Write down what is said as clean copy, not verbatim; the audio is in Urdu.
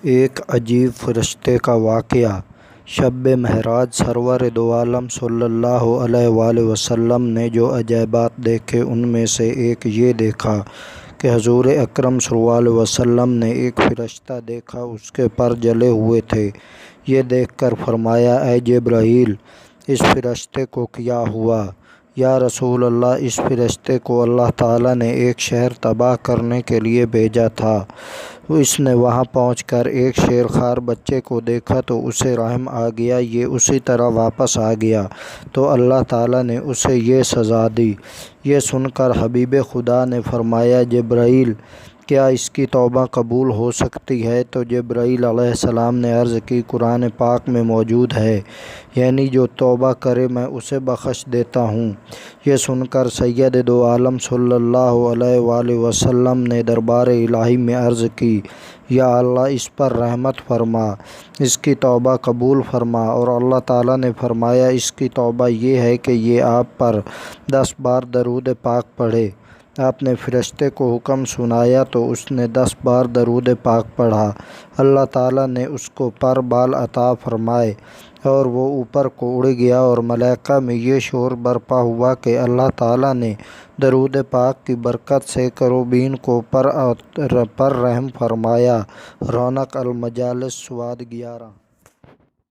ایک عجیب فرشتے کا واقعہ۔ شب معراج سرور دو عالم صلی اللہ علیہ وآلہ وسلم نے جو عجائبات دیکھے ان میں سے ایک یہ دیکھا کہ حضور اکرم صلی اللہ علیہ وسلم نے ایک فرشتہ دیکھا، اس کے پر جلے ہوئے تھے۔ یہ دیکھ کر فرمایا، اے جبرائیل، اس فرشتے کو کیا ہوا؟ یا رسول اللہ، اس فرشتے کو اللہ تعالیٰ نے ایک شہر تباہ کرنے کے لیے بھیجا تھا۔ اس نے وہاں پہنچ کر ایک شیر خوار بچے کو دیکھا تو اسے رحم آ گیا، یہ اسی طرح واپس آ گیا تو اللہ تعالیٰ نے اسے یہ سزا دی۔ یہ سن کر حبیب خدا نے فرمایا، جبرائیل، کیا اس کی توبہ قبول ہو سکتی ہے؟ تو جبرائیل علیہ السلام نے عرض کی، قرآن پاک میں موجود ہے، یعنی جو توبہ کرے میں اسے بخش دیتا ہوں۔ یہ سن کر سید دو عالم صلی اللہ علیہ وآلہ وسلم نے دربار الہی میں عرض کی، یا اللہ، اس پر رحمت فرما، اس کی توبہ قبول فرما۔ اور اللہ تعالیٰ نے فرمایا، اس کی توبہ یہ ہے کہ یہ آپ پر 10 بار درود پاک پڑھے۔ آپ نے فرشتے کو حکم سنایا تو اس نے 10 بار درود پاک پڑھا۔ اللہ تعالیٰ نے اس کو پر بال عطا فرمائے اور وہ اوپر کو اڑ گیا، اور ملائکہ میں یہ شور برپا ہوا کہ اللہ تعالیٰ نے درود پاک کی برکت سے کروبین کو پر رحم فرمایا۔ رونق المجالس سواد 11۔